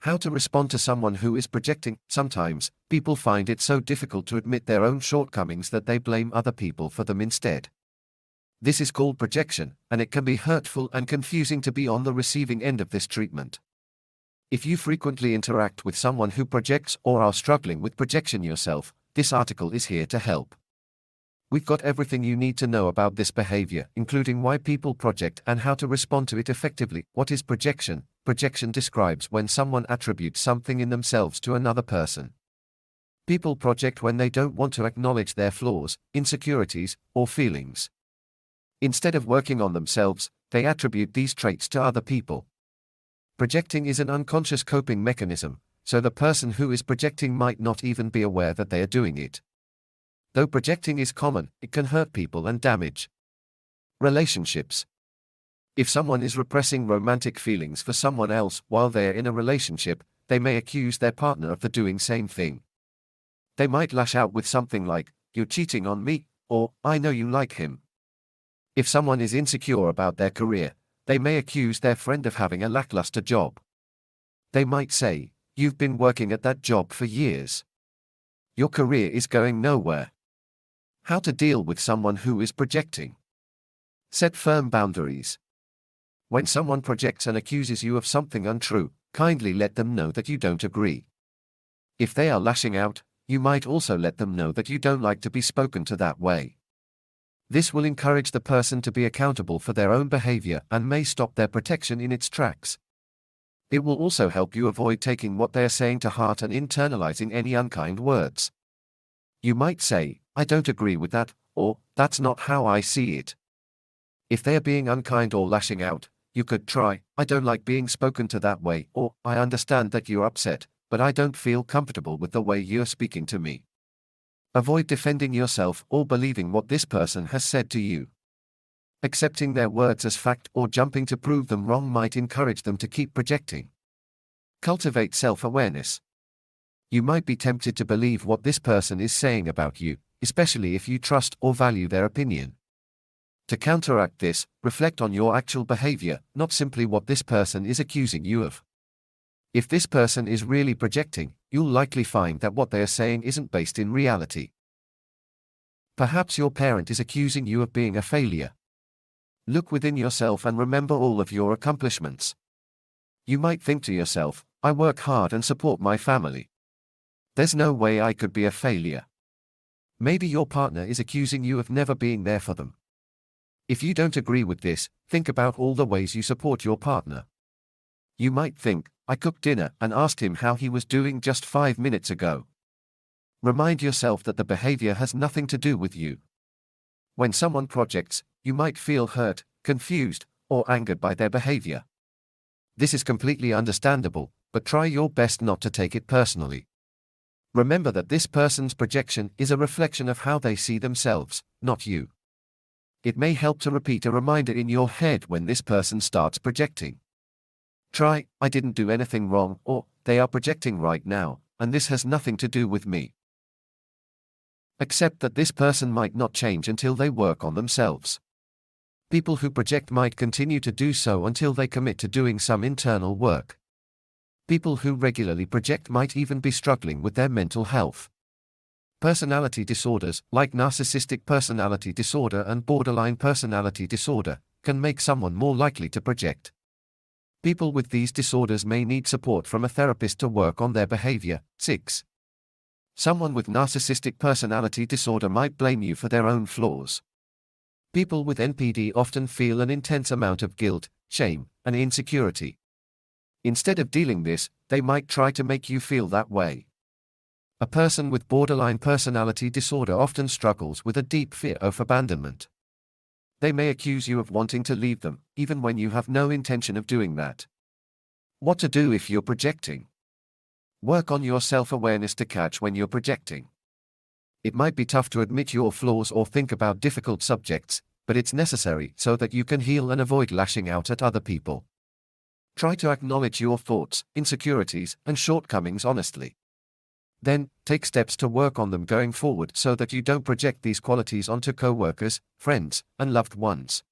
How to respond to someone who is projecting. Sometimes, people find it so difficult to admit their own shortcomings that they blame other people for them instead. This is called projection, and it can be hurtful and confusing to be on the receiving end of this treatment. If you frequently interact with someone who projects or are struggling with projection yourself, this article is here to help. We've got everything you need to know about this behavior, including why people project and how to respond to it effectively. What is projection? Projection describes when someone attributes something in themselves to another person. People project when they don't want to acknowledge their flaws, insecurities, or feelings. Instead of working on themselves, they attribute these traits to other people. Projecting is an unconscious coping mechanism, so the person who is projecting might not even be aware that they are doing it. Though projecting is common, it can hurt people and damage relationships. If someone is repressing romantic feelings for someone else while they are in a relationship, they may accuse their partner of the doing same thing. They might lash out with something like, "You're cheating on me," or, "I know you like him." If someone is insecure about their career, they may accuse their friend of having a lackluster job. They might say, "You've been working at that job for years. Your career is going nowhere." How to deal with someone who is projecting. Set firm boundaries. When someone projects and accuses you of something untrue, kindly let them know that you don't agree. If they are lashing out, you might also let them know that you don't like to be spoken to that way. This will encourage the person to be accountable for their own behavior and may stop their protection in its tracks. It will also help you avoid taking what they are saying to heart and internalizing any unkind words. You might say, "I don't agree with that," or, "That's not how I see it." If they are being unkind or lashing out, you could try, "I don't like being spoken to that way," or, "I understand that you're upset, but I don't feel comfortable with the way you're speaking to me." Avoid defending yourself or believing what this person has said to you. Accepting their words as fact or jumping to prove them wrong might encourage them to keep projecting. Cultivate self-awareness. You might be tempted to believe what this person is saying about you, especially if you trust or value their opinion. To counteract this, reflect on your actual behavior, not simply what this person is accusing you of. If this person is really projecting, you'll likely find that what they are saying isn't based in reality. Perhaps your parent is accusing you of being a failure. Look within yourself and remember all of your accomplishments. You might think to yourself, "I work hard and support my family. There's no way I could be a failure." Maybe your partner is accusing you of never being there for them. If you don't agree with this, think about all the ways you support your partner. You might think, "I cooked dinner and asked him how he was doing just 5 minutes ago." Remind yourself that the behavior has nothing to do with you. When someone projects, you might feel hurt, confused, or angered by their behavior. This is completely understandable, but try your best not to take it personally. Remember that this person's projection is a reflection of how they see themselves, not you. It may help to repeat a reminder in your head when this person starts projecting. Try, "I didn't do anything wrong," or, "They are projecting right now, and this has nothing to do with me." Accept that this person might not change until they work on themselves. People who project might continue to do so until they commit to doing some internal work. People who regularly project might even be struggling with their mental health. Personality disorders, like narcissistic personality disorder and borderline personality disorder, can make someone more likely to project. People with these disorders may need support from a therapist to work on their behavior. 6. Someone with narcissistic personality disorder might blame you for their own flaws. People with NPD often feel an intense amount of guilt, shame, and insecurity. Instead of dealing this, they might try to make you feel that way. A person with borderline personality disorder often struggles with a deep fear of abandonment. They may accuse you of wanting to leave them, even when you have no intention of doing that. What to do if you're projecting? Work on your self-awareness to catch when you're projecting. It might be tough to admit your flaws or think about difficult subjects, but it's necessary so that you can heal and avoid lashing out at other people. Try to acknowledge your thoughts, insecurities, and shortcomings honestly. Then, take steps to work on them going forward so that you don't project these qualities onto co-workers, friends, and loved ones.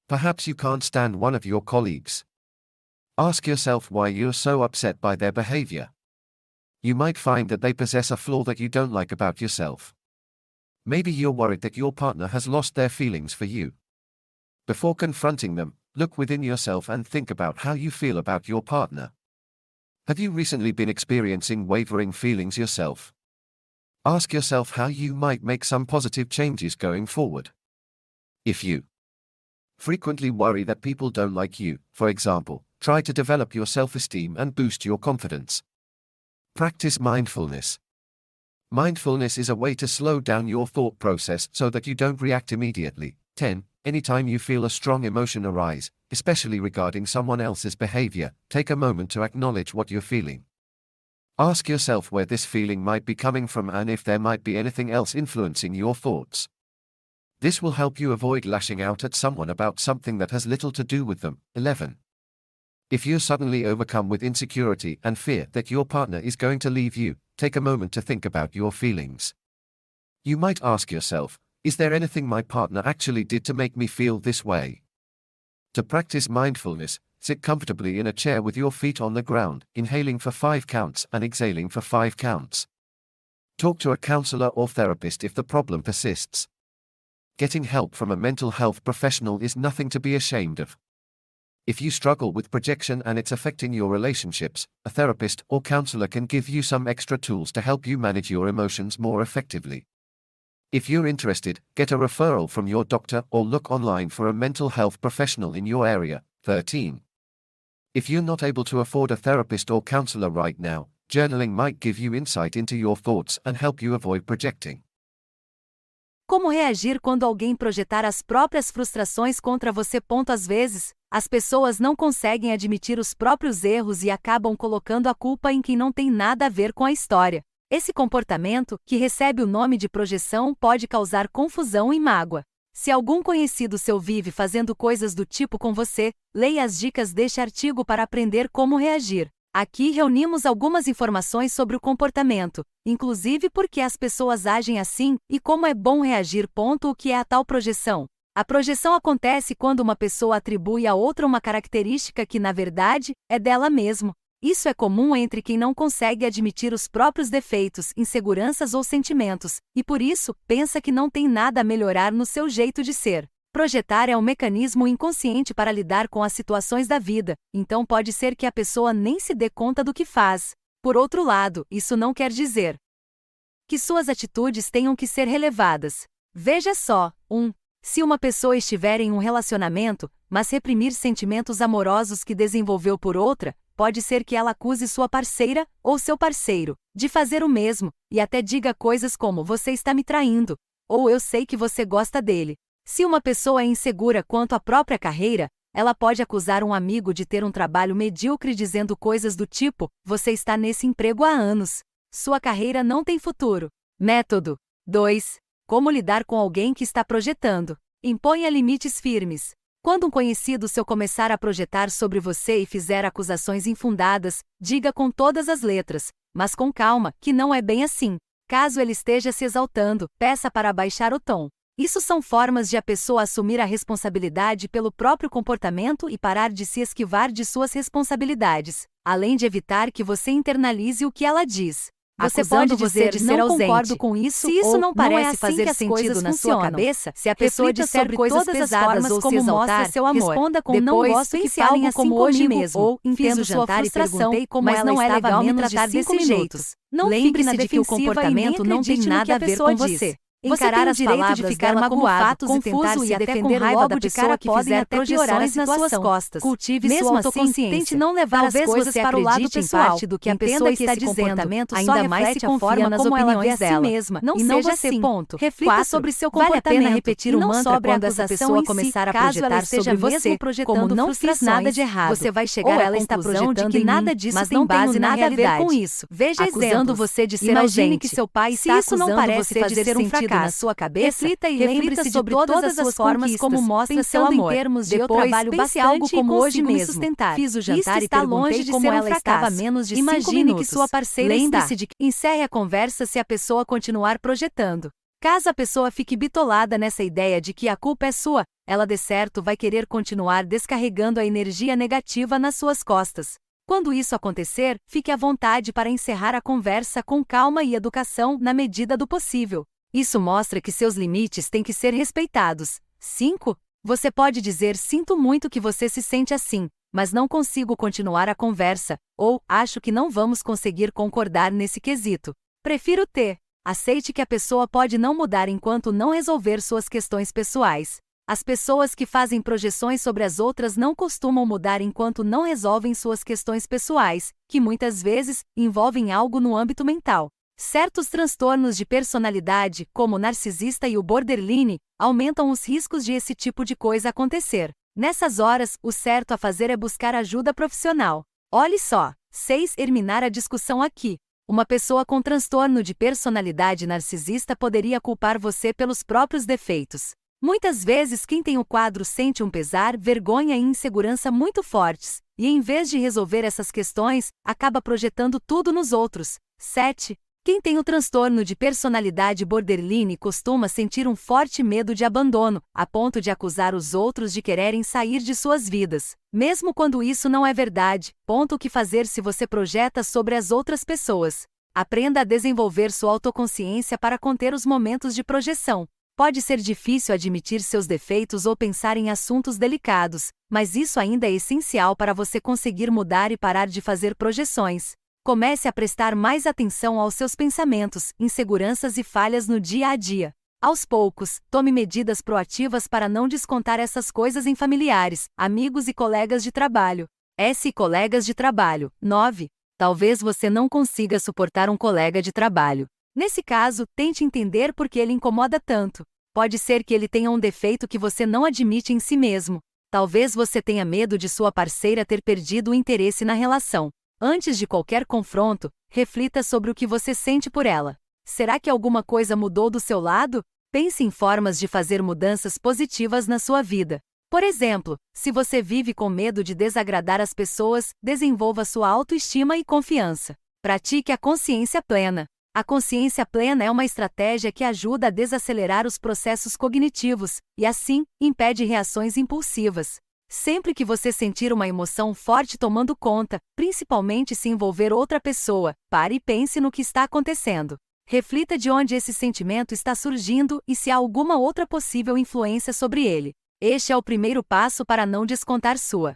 Perhaps you can't stand one of your colleagues. Ask yourself why you're so upset by their behavior. You might find that they possess a flaw that you don't like about yourself. Maybe you're worried that your partner has lost their feelings for you. Before confronting them, look within yourself and think about how you feel about your partner. Have you recently been experiencing wavering feelings yourself? Ask yourself how you might make some positive changes going forward. If you frequently worry that people don't like you, for example, try to develop your self-esteem and boost your confidence. Practice mindfulness. Mindfulness is a way to slow down your thought process so that you don't react immediately. 10. Anytime you feel a strong emotion arise, especially regarding someone else's behavior, take a moment to acknowledge what you're feeling. Ask yourself where this feeling might be coming from and if there might be anything else influencing your thoughts. This will help you avoid lashing out at someone about something that has little to do with them. 11. If you're suddenly overcome with insecurity and fear that your partner is going to leave you, take a moment to think about your feelings. You might ask yourself, is there anything my partner actually did to make me feel this way? To practice mindfulness, sit comfortably in a chair with your feet on the ground, inhaling for 5 counts and exhaling for 5 counts. Talk to a counselor or therapist if the problem persists. Getting help from a mental health professional is nothing to be ashamed of. If you struggle with projection and it's affecting your relationships, a therapist or counselor can give you some extra tools to help you manage your emotions more effectively. If you're interested, get a referral from your doctor or look online for a mental health professional in your area. 13. If you're not able to afford a therapist or counselor right now, journaling might give you insight into your thoughts and help you avoid projecting. Como reagir quando alguém projetar as próprias frustrações contra você? Às vezes, as pessoas não conseguem admitir os próprios erros e acabam colocando a culpa em quem não tem nada a ver com a história. Esse comportamento, que recebe o nome de projeção, pode causar confusão e mágoa. Se algum conhecido seu vive fazendo coisas do tipo com você, leia as dicas deste artigo para aprender como reagir. Aqui reunimos algumas informações sobre o comportamento, inclusive por que as pessoas agem assim e como é bom reagir. O que é a tal projeção? A projeção acontece quando uma pessoa atribui a outra uma característica que, na verdade, é dela mesma. Isso é comum entre quem não consegue admitir os próprios defeitos, inseguranças ou sentimentos, e por isso, pensa que não tem nada a melhorar no seu jeito de ser. Projetar é um mecanismo inconsciente para lidar com as situações da vida, então pode ser que a pessoa nem se dê conta do que faz. Por outro lado, isso não quer dizer que suas atitudes tenham que ser relevadas. Veja só, 1. Se uma pessoa estiver em um relacionamento, mas reprimir sentimentos amorosos que desenvolveu por outra, pode ser que ela acuse sua parceira, ou seu parceiro, de fazer o mesmo, e até diga coisas como "você está me traindo", ou "eu sei que você gosta dele". Se uma pessoa é insegura quanto à própria carreira, ela pode acusar um amigo de ter um trabalho medíocre dizendo coisas do tipo: "você está nesse emprego há anos. Sua carreira não tem futuro". Método 2. Como lidar com alguém que está projetando? Imponha limites firmes. Quando um conhecido seu começar a projetar sobre você e fizer acusações infundadas, diga com todas as letras, mas com calma, que não é bem assim. Caso ele esteja se exaltando, peça para abaixar o tom. Isso são formas de a pessoa assumir a responsabilidade pelo próprio comportamento e parar de se esquivar de suas responsabilidades, além de evitar que você internalize o que ela diz. Você pode dizer de ser ausente. Não concordo com isso, se isso não parece assim fazer assim sentido na sua cabeça, se a pessoa disser coisas pesadas ou se exaltar, seu amor, responda com "não gosto que falem assim como hoje mesmo", ou "fiz o jantar e perguntei como mas não é legal me tratar desse jeito". Lembre-se de que o comportamento não tem nada a ver com você. Encarar as palavras de ficar magoado, confuso e até com raiva da pessoa que fizer projeções nas suas costas. Cultive sua autoconsciência. Tente não levar as coisas para o lado pessoal do que a pessoa está dizendo, ainda mais se confia nas opiniões dela. Mesma. Não seja assim. Reflita sobre seu comportamento. Vale a pena repetir o mantra quando essa pessoa começar a projetar sobre você, como "não fiz nada de errado". Você vai chegar à conclusão de que nada disso tem base na realidade. Com isso. Veja acusando você de ser ausente. Que seu pai está acusando você de ser um fracasso na sua cabeça, reflita e lembre-se sobre todas as formas como mostra seu amor. Em termos de depois, eu trabalho bastante algo como hoje mesmo. Sustentar. Fiz o jantar e está longe de como ser ela estava menos de 5 minutos. Que sua parceira lembre-se de que encerre a conversa se a pessoa continuar projetando. Caso a pessoa fique bitolada nessa ideia de que a culpa é sua, ela der certo, vai querer continuar descarregando a energia negativa nas suas costas. Quando isso acontecer, fique à vontade para encerrar a conversa com calma e educação na medida do possível. Isso mostra que seus limites têm que ser respeitados. 5. Você pode dizer: sinto muito que você se sente assim, mas não consigo continuar a conversa, ou acho que não vamos conseguir concordar nesse quesito. Prefiro ter. Aceite que a pessoa pode não mudar enquanto não resolver suas questões pessoais. As pessoas que fazem projeções sobre as outras não costumam mudar enquanto não resolvem suas questões pessoais, que muitas vezes envolvem algo no âmbito mental. Certos transtornos de personalidade, como o narcisista e o borderline, aumentam os riscos de esse tipo de coisa acontecer. Nessas horas, o certo a fazer é buscar ajuda profissional. Olhe só. 6. Terminar a discussão aqui. Uma pessoa com transtorno de personalidade narcisista poderia culpar você pelos próprios defeitos. Muitas vezes quem tem o quadro sente um pesar, vergonha e insegurança muito fortes, e em vez de resolver essas questões, acaba projetando tudo nos outros. 7. Quem tem o transtorno de personalidade borderline costuma sentir um forte medo de abandono, a ponto de acusar os outros de quererem sair de suas vidas. Mesmo quando isso não é verdade, o que fazer se você projeta sobre as outras pessoas? Aprenda a desenvolver sua autoconsciência para conter os momentos de projeção. Pode ser difícil admitir seus defeitos ou pensar em assuntos delicados, mas isso ainda é essencial para você conseguir mudar e parar de fazer projeções. Comece a prestar mais atenção aos seus pensamentos, inseguranças e falhas no dia a dia. Aos poucos, tome medidas proativas para não descontar essas coisas em familiares, amigos e colegas de trabalho. Colegas de trabalho. 9. Talvez você não consiga suportar um colega de trabalho. Nesse caso, tente entender por que ele incomoda tanto. Pode ser que ele tenha um defeito que você não admite em si mesmo. Talvez você tenha medo de sua parceira ter perdido o interesse na relação. Antes de qualquer confronto, reflita sobre o que você sente por ela. Será que alguma coisa mudou do seu lado? Pense em formas de fazer mudanças positivas na sua vida. Por exemplo, se você vive com medo de desagradar as pessoas, desenvolva sua autoestima e confiança. Pratique a consciência plena. A consciência plena é uma estratégia que ajuda a desacelerar os processos cognitivos e, assim, impede reações impulsivas. Sempre que você sentir uma emoção forte tomando conta, principalmente se envolver outra pessoa, pare e pense no que está acontecendo. Reflita de onde esse sentimento está surgindo e se há alguma outra possível influência sobre ele. Este é o primeiro passo para não descontar sua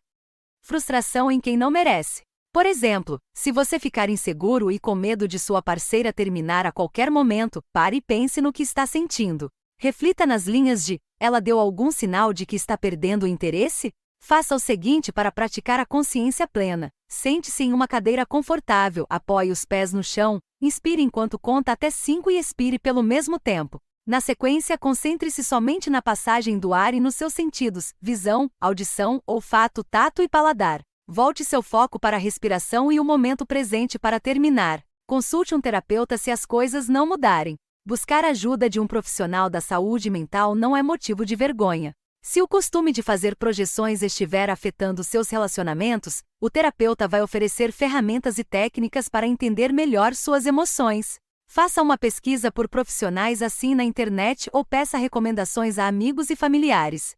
frustração em quem não merece. Por exemplo, se você ficar inseguro e com medo de sua parceira terminar a qualquer momento, pare e pense no que está sentindo. Reflita nas linhas de: ela deu algum sinal de que está perdendo o interesse? Faça o seguinte para praticar a consciência plena. Sente-se em uma cadeira confortável, apoie os pés no chão, inspire enquanto conta até 5 e expire pelo mesmo tempo. Na sequência, concentre-se somente na passagem do ar e nos seus sentidos: visão, audição, olfato, tato e paladar. Volte seu foco para a respiração e o momento presente para terminar. Consulte um terapeuta se as coisas não mudarem. Buscar ajuda de um profissional da saúde mental não é motivo de vergonha. Se o costume de fazer projeções estiver afetando seus relacionamentos, o terapeuta vai oferecer ferramentas e técnicas para entender melhor suas emoções. Faça uma pesquisa por profissionais assim na internet ou peça recomendações a amigos e familiares.